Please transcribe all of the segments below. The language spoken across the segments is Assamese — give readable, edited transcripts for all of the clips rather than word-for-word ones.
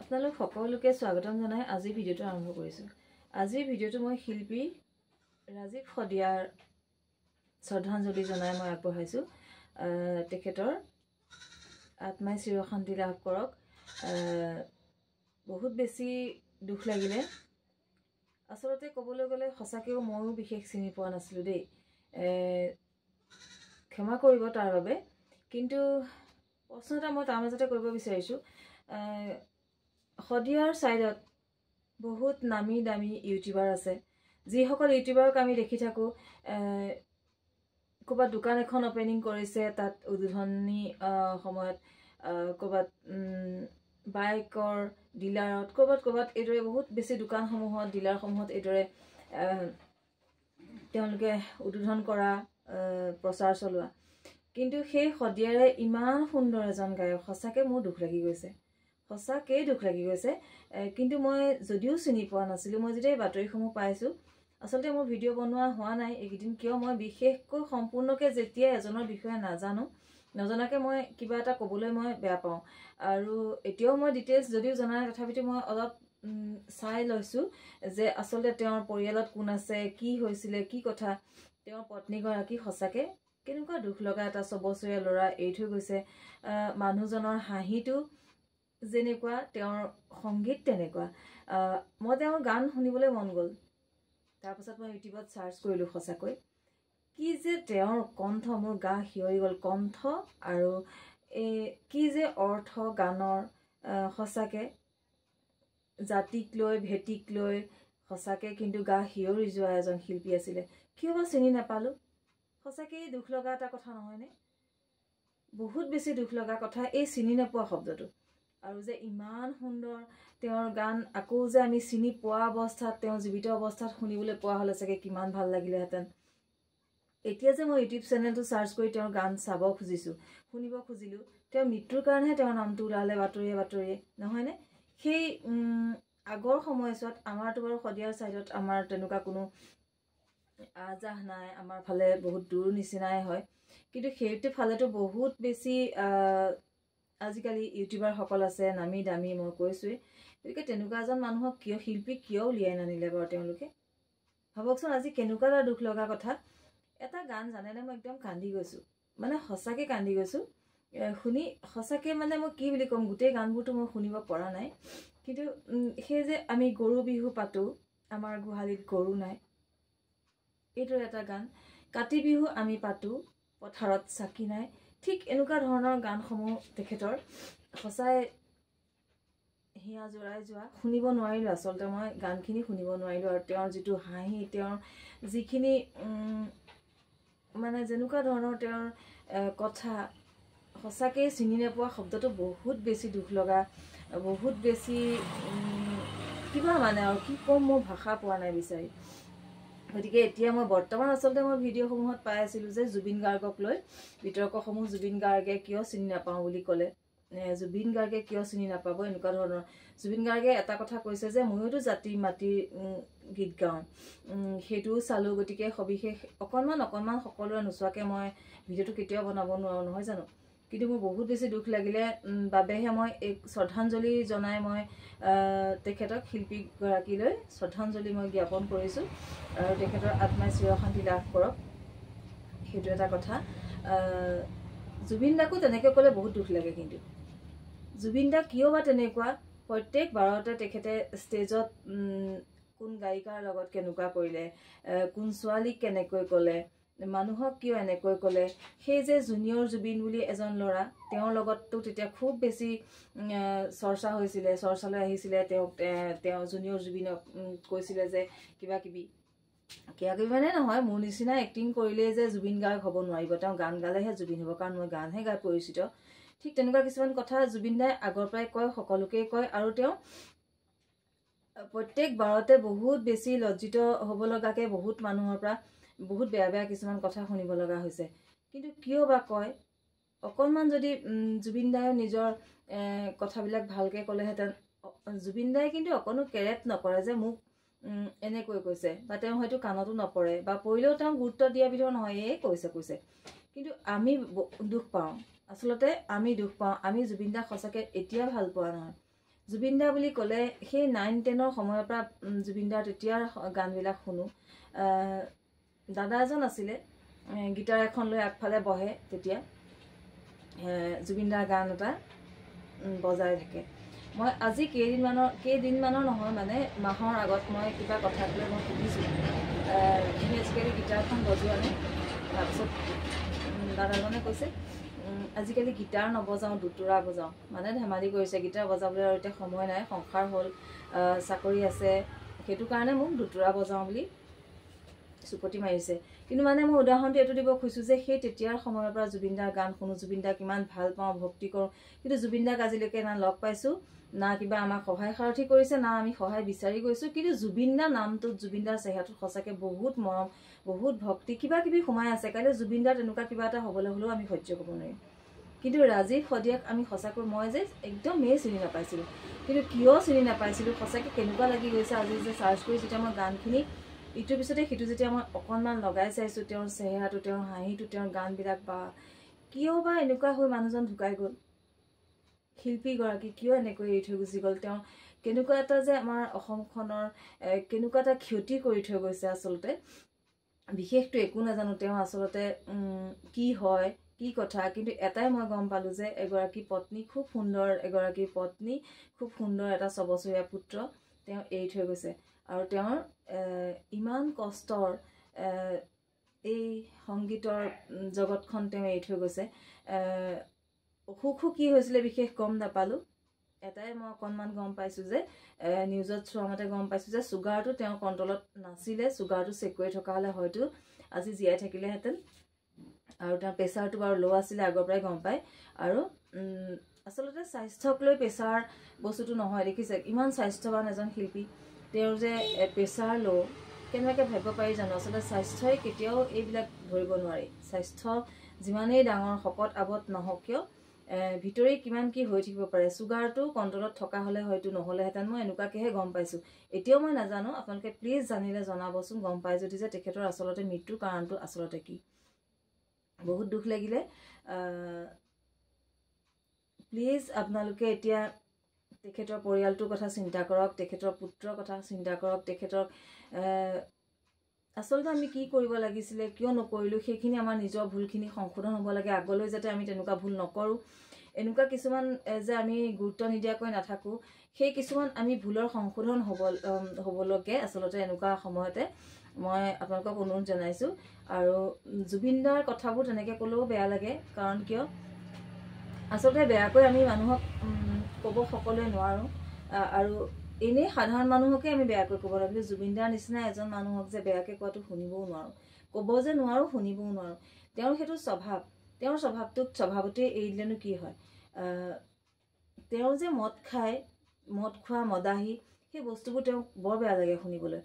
আপোনালোক সকলোকে স্বাগতম জনাই আজি ভিডিওটো আৰম্ভ কৰিছো। আজি ভিডিওটো মই শিল্পী ৰাজীৱ শদিয়াৰ শ্ৰদ্ধাঞ্জলি জনাই মই আগবঢ়াইছো। তেখেতৰ আত্মাই চিৰশান্তি লাভ কৰক। বহুত বেছি দুখ লাগিলে। আসলতে ক'বলৈ গ'লে সঁচাকৈও ময়ো বিশেষ চিনি পোৱা নাছিলো দেই। ক্ষমা কৰিব তাৰ বাবে। কিন্তু প্ৰশ্ন এটা মই তাৰ মাজতে কৰিব বিচাৰিছো। শদিয়াৰ সাইডত বহুত নামি দামী ইউটিউবাৰ আছে, যিসকল ইউটিউবাৰক আমি দেখি থাকো ক'ৰবাত দোকান এখন অপেনিং কৰিছে, তাত উদ্বোধনী সময়ত ক'ৰবাত বাইকৰ ডিলাৰত ক'ৰবাত এইদৰে বহুত বেছি দোকানসমূহত ডিলাৰসমূহত এইদৰে তেওঁলোকে উদ্বোধন কৰা প্ৰচাৰ চলোৱা। কিন্তু সেই শদিয়াৰে ইমান সুন্দৰ এজন গায়ক, সঁচাকৈ মোৰ দুখ লাগি গৈছে, সঁচাকেই দুখ লাগি গৈছে। কিন্তু মই যদিও চিনি পোৱা নাছিলোঁ, মই যেতিয়া এই বাতৰিসমূহ পাইছোঁ, আচলতে মোৰ ভিডিঅ' বনোৱা হোৱা নাই এইকেইদিন। কিয় মই বিশেষকৈ সম্পূৰ্ণকৈ যেতিয়া এজনৰ বিষয়ে নজনাকৈ মই কিবা এটা ক'বলৈ মই বেয়া পাওঁ। আৰু এতিয়াও মই ডিটেইলছ যদিও জনা নাই, তথাপিতো মই অলপ চাই লৈছোঁ যে আচলতে তেওঁৰ পৰিয়ালত কোন আছে, কি হৈছিলে, কি কথা। তেওঁৰ পত্নীগৰাকী সঁচাকৈ কেনেকুৱা দুখ লগা, এটা 6 বছৰীয়া ল'ৰা এৰি থৈ গৈছে। মানুহজনৰ হাঁহিটো যেনেকুৱা, তেওঁৰ সংগীত তেনেকুৱা। মই তেওঁৰ গান শুনিবলৈ মন গ'ল। তাৰপাছত মই ইউটিউবত চাৰ্চ কৰিলোঁ। সঁচাকৈ কি যে তেওঁৰ কণ্ঠ, মোৰ গা শিয়ৰি গ'ল। কণ্ঠ আৰু কি যে অৰ্থ গানৰ। সঁচাকৈ জাতিক লৈ ভেটিক লৈ সঁচাকৈ কিন্তু গা শিয়ৰি যোৱা এজন শিল্পী আছিলে। কিয় বা চিনি নাপালোঁ। সঁচাকৈ দুখ লগা এটা কথা নহয়নে? বহুত বেছি দুখ লগা কথা এই চিনি নোপোৱা শব্দটো। আৰু যে ইমান সুন্দৰ তেওঁৰ গান আকৌ যে আমি চিনি পোৱা অৱস্থাত, তেওঁ জীৱিত অৱস্থাত শুনিবলৈ পোৱা হ'লে চাগে কিমান ভাল লাগিলেহেঁতেন। এতিয়া যে মই ইউটিউব চেনেলটো চাৰ্চ কৰি তেওঁৰ গান চাব খুজিছোঁ, শুনিব খুজিলোঁ, তেওঁৰ মৃত্যুৰ কাৰণেহে তেওঁৰ নামটো ওলালে বাতৰিয়ে নহয়নে? সেই আগৰ সময়ছোৱাত আমাৰতো বাৰু শদিয়াৰ ছাইডত আমাৰ তেনেকুৱা কোনো আজাহ নাই, আমাৰ ফালে বহুত দূৰ নিচিনাই হয়। কিন্তু সেইটো ফালেতো বহুত বেছি আজিকালি ইউটিউবাৰসকল আছে, নামি দামী, মই কৈছোঁৱেই। গতিকে তেনেকুৱা এজন মানুহক শিল্পীক কিয় উলিয়াই নানিলে বাৰু তেওঁলোকে? ভাবকচোন, আজি কেনেকুৱা এটা দুখ লগা কথা। এটা গান জানেনে, মই একদম কান্দি গৈছোঁ, মানে সঁচাকৈ কান্দি গৈছোঁ শুনি। সঁচাকৈ মানে মই কি বুলি ক'ম, গোটেই গানবোৰতো মই শুনিব পৰা নাই। কিন্তু সেই যে আমি গৰু বিহু পাতোঁ, আমাৰ গোহালিত গৰু নাই, এইদৰে এটা গান। কাতি বিহু আমি পাতোঁ, পথাৰত চাকি নাই। ঠিক এনেকুৱা ধৰণৰ গানসমূহ তেখেতৰ সঁচাই হিয়া জোৰাই যোৱা। শুনিব নোৱাৰিলোঁ, আচলতে মই গানখিনি শুনিব নোৱাৰিলোঁ। আৰু তেওঁৰ যিটো হাঁহি, তেওঁৰ যিখিনি মানে যেনেকুৱা ধৰণৰ তেওঁৰ কথা, সঁচাকৈ চিনি নোপোৱা শব্দটো বহুত বেছি দুখ লগা, বহুত বেছি কিবা মানে আৰু কি ক'ম, মোৰ ভাষা পোৱা নাই বিচাৰি। গতিকে এতিয়া মই বৰ্তমান আচলতে মই ভিডিঅ'সমূহত পাই আছিলোঁ যে জুবিন গাৰ্গক লৈ বিতৰ্কসমূহ, জুবিন গাৰ্গে কিয় চিনি নাপাওঁ বুলি ক'লে, জুবিন গাৰ্গে কিয় চিনি নাপাব, এনেকুৱা ধৰণৰ। জুবিন গাৰ্গে এটা কথা কৈছে যে ময়োতো জাতি মাটিৰ গীত গাওঁ, সেইটোও চালোঁ। গতিকে সবিশেষ অকণমান সকলোৰে নোচোৱাকৈ মই ভিডিঅ'টো কেতিয়াও বনাব নোৱাৰোঁ, নহয় জানো? কিন্তু মোৰ বহুত বেছি দুখ লাগিলে বাবেহে মই এই শ্ৰদ্ধাঞ্জলি জনাই মই তেখেতক, শিল্পীগৰাকীলৈ শ্ৰদ্ধাঞ্জলি মই জ্ঞাপন কৰিছোঁ। আৰু তেখেতৰ আত্মাই চিৰশান্তি লাভ কৰক, সেইটো এটা কথা। জুবিন দাকো তেনেকৈ ক'লে বহুত দুখ লাগে। কিন্তু জুবিন দা কিয় বা তেনেকুৱা, প্ৰত্যেক বাৰতে তেখেতে ষ্টেজত কোন গায়িকাৰ লগত কেনেকুৱা কৰিলে, কোন ছোৱালীক কেনেকৈ ক'লে, মানুহক কিয় এনেকৈ ক'লে। সেই যে জুনিয়ৰ জুবিন বুলি এজন ল'ৰা, তেওঁৰ লগততো তেতিয়া খুব বেছি চৰ্চা হৈছিলে, চৰ্চালৈ আহিছিলে। তেওঁ জুনিয়ৰ জুবিনক কৈছিলে যে কিবা কিবি মানে নহয়, মোৰ নিচিনা এক্টিং কৰিলেই যে জুবিন গাৰ্গ হ'ব নোৱাৰিব, তেওঁ গান গালেহে জুবিন হ'ব, কাৰণ মই গানহে গাই পৰিচিত। ঠিক তেনেকুৱা কিছুমান কথা জুবিন দাই আগৰ পৰাই কয়, সকলোকেই কয়। আৰু তেওঁ প্ৰত্যেক বাৰতে বহুত বেছি লজ্জিত হ'ব লগাকৈ বহুত মানুহৰ পৰা বহুত বেয়া কিছুমান কথা শুনিব লগা হৈছে। কিন্তু কিয় বা কয়, অকণমান যদি জুবিন দাই নিজৰ কথাবিলাক ভালকৈ ক'লেহেঁতেন। জুবিন দাই কিন্তু অকণো কেৰেট নকৰে যে মোক এনেকৈ কৈছে, বা তেওঁ হয়তো কাণতো নপৰে, বা পৰিলেও তেওঁ গুৰুত্ব দিয়া বিধৰ নহয়, এই কৈছে। কিন্তু আমি দুখ পাওঁ, আচলতে আমি দুখ পাওঁ। আমি জুবিন দাক সঁচাকৈ এতিয়া ভাল পোৱা নহয়, জুবিন দা বুলি ক'লে সেই 9-10 সময়ৰ পৰা জুবিন দাৰ তেতিয়াৰ গানবিলাক শুনো। দাদা এজন আছিলে, গিটাৰ এখন লৈ আগফালে বহে, তেতিয়া জুবিন দাৰ গান এটা বজাই থাকে। মই আজি কেইদিনমানৰ নহয়, মানে মাহৰ আগত মই কিবা কথাক লৈ মই সুধিছোঁ, সি আজিকালি গিটাৰখন বজোৱা নাই। তাৰপিছত দাদাজনে কৈছে, আজিকালি গিটাৰ নবজাওঁ, দুতুৰা বজাওঁ। মানে ধেমালি কৰিছে, গিটাৰ বজাবলৈ আৰু এতিয়া সময় নাই, সংসাৰ হ'ল, চাকৰি আছে, সেইটো কাৰণে মোক দুতুৰা বজাওঁ বুলি চুপতি মাৰিছে। কিন্তু মানে মই উদাহৰণটো এইটো দিব খুজিছোঁ যে সেই তেতিয়াৰ সময়ৰ পৰা জুবিন দাৰ গান শুনো, জুবিন দাক কিমান ভাল পাওঁ, ভক্তি কৰোঁ। কিন্তু জুবিন দাক আজিলৈকে না লগ পাইছোঁ, না কিবা আমাক সহায় সাৰথি কৰিছে, না আমি সহায় বিচাৰি গৈছোঁ। কিন্তু জুবিন দাৰ নামটোত, জুবিন দাৰ চেহেৰাটোত সঁচাকৈ বহুত মৰম, বহুত ভক্তি, কিবা কিবি সোমাই আছে। কাইলৈ জুবিন দাৰ তেনেকুৱা কিবা এটা হ'বলৈ হ'লেও আমি সহ্য কৰিব নোৱাৰিম। কিন্তু ৰাজীৱ শদিয়াক আমি সঁচাকৈ, মই যে একদমেই চিনি নাপাইছিলোঁ। কিন্তু কিয় চিনি নাপাইছিলোঁ, সঁচাকৈ কেনেকুৱা লাগি গৈছে আজি যে চাৰ্চ কৰি যেতিয়া মই গানখিনি ইটোৰ পিছতে সিটো যেতিয়া মই অকণমান লগাই চাইছোঁ, তেওঁৰ চেহেৰাটো, তেওঁৰ হাঁহিটো, তেওঁৰ গানবিলাক, বা কিয় বা এনেকুৱা হৈ মানুহজন ঢুকাই গ'ল, শিল্পীগৰাকী কিয় এনেকৈ এৰি থৈ গুচি গ'ল, তেওঁ কেনেকুৱা এটা যে আমাৰ অসমখনৰ কেনেকুৱা এটা ক্ষতি কৰি থৈ গৈছে। আচলতে বিশেষটো একো নাজানো তেওঁ আচলতে কি হয়, কি কথা। কিন্তু এটাই মই গম পালোঁ যে এগৰাকী পত্নী, খুব সুন্দৰ এগৰাকী পত্নী, খুব সুন্দৰ এটা 6 বছৰীয়া পুত্ৰ তেওঁ এৰি থৈ গৈছে। আৰু তেওঁৰ ইমান কষ্টৰ এই সংগীতৰ জগতখন তেওঁ এৰি থৈ গৈছে। অসুখো কি হৈছিলে বিশেষ গম নাপালোঁ। এটাই মই অকণমান গম পাইছোঁ যে নিউজত চোৱা মতে গম পাইছোঁ যে চুগাৰটো তেওঁৰ কণ্ট্ৰলত নাছিলে। চুগাৰটো চেক কৰি থকা হ'লে হয়তো আজি জীয়াই থাকিলেহেঁতেন। আৰু তেওঁৰ প্ৰেছাৰটো বাৰু ল' আছিলে, আগৰ পৰাই গম পায়। আৰু আচলতে স্বাস্থ্যক লৈ প্ৰেছাৰ বস্তুটো নহয়, দেখিছে ইমান স্বাস্থ্যৱান এজন শিল্পী, তেওঁৰ যে প্ৰেছাৰ ল', কেনেকৈ ভাবিব পাৰি জানো? আচলতে স্বাস্থ্যই কেতিয়াও এইবিলাক ধৰিব নোৱাৰি। স্বাস্থ্য যিমানেই ডাঙৰ শকত আৱত নহওক কিয়, ভিতৰি কিমান কি হৈ থাকিব পাৰে। চুগাৰটো কণ্ট্ৰলত থকা হ'লে হয়তো নহ'লেহেঁতেন, মই এনেকুৱাকৈহে গম পাইছোঁ। এতিয়াও মই নাজানো, আপোনালোকে প্লিজ জানিলে জনাবচোন, গম পাই যদি, যে তেখেতৰ আচলতে মৃত্যুৰ কাৰণটো আচলতে কি। বহুত দুখ লাগিলে। প্লিজ আপোনালোকে এতিয়া তেখেতৰ পৰিয়ালটোৰ কথা চিন্তা কৰক, তেখেতৰ পুত্ৰৰ কথা চিন্তা কৰক। তেখেতক আচলতে আমি কি কৰিব লাগিছিলে, কিয় নকৰিলোঁ, সেইখিনি আমাৰ নিজৰ ভুলখিনি সংশোধন হ'ব লাগে। আগলৈ যাতে আমি তেনেকুৱা ভুল নকৰোঁ, এনেকুৱা কিছুমান যে আমি গুৰুত্ব নিদিয়াকৈ নাথাকোঁ, সেই কিছুমান আমি ভুলৰ সংশোধন হ'বলৈকে আচলতে এনেকুৱা সময়তে মই আপোনালোকক অনুৰোধ জনাইছোঁ। আৰু জুবিন দাৰ কথাবোৰ তেনেকৈ ক'লেও বেয়া লাগে, কাৰণ কিয় আচলতে বেয়াকৈ আমি মানুহক ক'ব সকলোৱে নোৱাৰোঁ। আৰু এনেই সাধাৰণ মানুহকে আমি বেয়াকৈ ক'ব লাগে, কিন্তু জুবিন দাৰ নিচিনা এজন মানুহক যে বেয়াকৈ কোৱাটো শুনিবও নোৱাৰোঁ। ক'ব যে নোৱাৰোঁ, শুনিবও নোৱাৰোঁ। তেওঁৰ সেইটো স্বভাৱ, তেওঁৰ স্বভাৱটোক স্বভাৱতেই এৰি দিলেনো কি হয়। তেওঁ যে মদ খায়, মদ খোৱা মদাহী, সেই বস্তুবোৰ তেওঁক বৰ বেয়া লাগে শুনিবলৈ।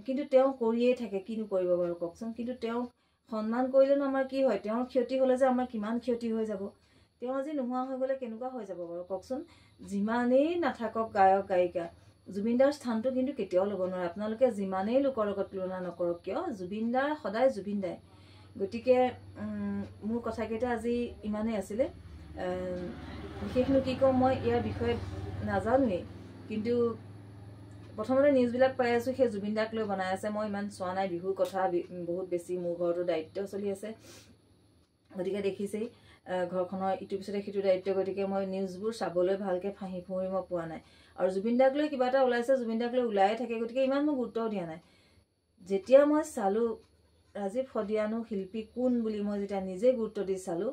কিন্তু তেওঁ কৰিয়েই থাকে, কিনো কৰিব বাৰু কওকচোন। কিন্তু তেওঁক সন্মান কৰিলেনো আমাৰ কি হয়? তেওঁৰ ক্ষতি হ'লে যে আমাৰ কিমান ক্ষতি হৈ যাব। তেওঁ আজি নোহোৱা হৈ গ'লে কেনেকুৱা হৈ যাব বাৰু কওকচোন। যিমানেই নাথাকক গায়ক গায়িকা, জুবিন দাৰ স্থানটো কিন্তু কেতিয়াও ল'ব নোৱাৰে। আপোনালোকে যিমানেই লোকৰ লগত তুলনা নকৰক কিয়, জুবিন দাৰ সদায় জুবিন দাই। গতিকে মোৰ কথাকেইটা আজি ইমানেই আছিলে। বিশেষনো কি কওঁ, মই ইয়াৰ বিষয়ে নাজানোৱেই। কিন্তু প্ৰথমতে নিউজবিলাক পাই আছোঁ সেই জুবিন দাক লৈ বনাই আছে। মই ইমান চোৱা নাই, বিহুৰ কথা বহুত বেছি মোৰ ঘৰতো দায়িত্ব চলি আছে। গতিকে দেখিছেই ঘৰখনৰ ইটোৰ পিছতে সিটো দায়িত্ব। গতিকে মই নিউজবোৰ চাবলৈ ভালকৈ ফাঁহি ফুৰি মই পোৱা নাই। আৰু জুবিন দাক লৈ কিবা এটা ওলাইছে, জুবিন দাক লৈ ওলায়ে থাকে। গতিকে ইমান মই গুৰুত্বও দিয়া নাই। যেতিয়া মই চালোঁ ৰাজীৱ শদিয়ানো শিল্পী কোন বুলি, মই যেতিয়া নিজে গুৰুত্ব দি চালোঁ,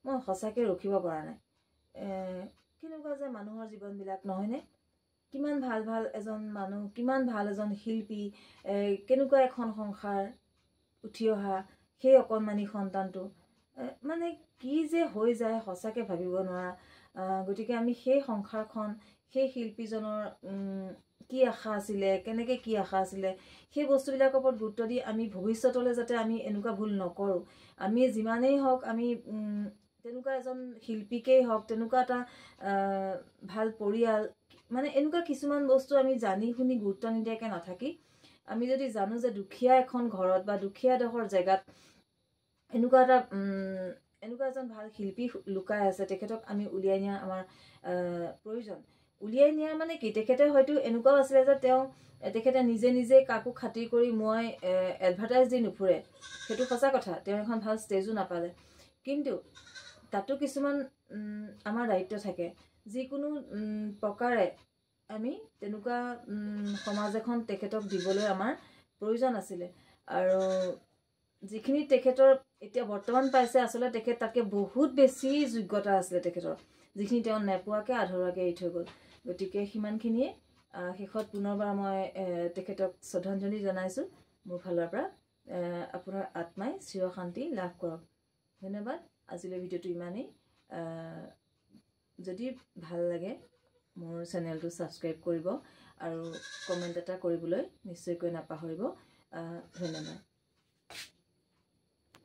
মই সঁচাকৈ ৰখিব পৰা নাই। কেনেকুৱা যে মানুহৰ জীৱনবিলাক, নহয়নে? কিমান ভাল ভাল এজন মানুহ, কিমান ভাল এজন শিল্পী, কেনেকুৱা এখন সংসাৰ উঠি অহা সেই অকণমানি সন্তানটো, মানে কি যে হৈ যায় সঁচাকৈ ভাবিব নোৱাৰা। গতিকে আমি সেই সংসাৰখন, সেই শিল্পীজনৰ কি আশা আছিলে, কেনেকৈ কি আশা আছিলে, সেই বস্তুবিলাকৰ ওপৰত গুৰুত্ব দি আমি ভৱিষ্যতলৈ যাতে আমি এনেকুৱা ভুল নকৰোঁ। আমি যিমানেই হওক, আমি তেনেকুৱা এজন শিল্পীকেই হওক, তেনেকুৱা এটা ভাল পৰিয়াল, মানে এনেকুৱা কিছুমান বস্তু আমি জানি শুনি গুৰুত্ব নিদিয়াকৈ নাথাকি, আমি যদি জানো যে দুখীয়া এখন ঘৰত বা দুখীয়া এডোখৰ জেগাত এনেকুৱা এজন ভাল শিল্পী লুকাই আছে, তেখেতক আমি উলিয়াই নিয়া আমাৰ প্ৰয়োজন। উলিয়াই নিয়াৰ মানে কি, তেখেতে হয়তো এনেকুৱাও আছিলে যে তেখেতে নিজে নিজে কাকো খাতিৰ কৰি মই এডভাৰটাইজ দি নুফুৰে, সেইটো সঁচা কথা। তেওঁ এখন ভাল ষ্টেজো নাপালে, কিন্তু তাতো কিছুমান আমাৰ দায়িত্ব থাকে। যিকোনো প্ৰকাৰে আমি তেনেকুৱা সমাজ এখন তেখেতক দিবলৈ আমাৰ প্ৰয়োজন আছিলে। আৰু যিখিনি তেখেতৰ এতিয়া বৰ্তমান পাইছে, আচলতে তেখেত তাতকৈ বহুত বেছি যোগ্যতা আছিলে তেখেতৰ, যিখিনি তেওঁ নেপোৱাকৈ আধৰুৱাকৈ এৰি থৈ গ'ল। গতিকে সিমানখিনিয়ে। শেষত পুনৰবাৰ মই তেখেতক শ্ৰদ্ধাঞ্জলি জনাইছোঁ মোৰ ফালৰ পৰা। আপোনাৰ আত্মাই চিৰশান্তি লাভ কৰক। ধন্যবাদ। আজিলৈ ভিডিঅ'টো ইমানেই। যদি ভাল লাগে মোৰ চেনেলটো ছাবস্ক্ৰাইব কৰিব আৰু কমেণ্ট এটা কৰিবলৈ নিশ্চয়কৈ নাপাহৰিব। ধন্যবাদ।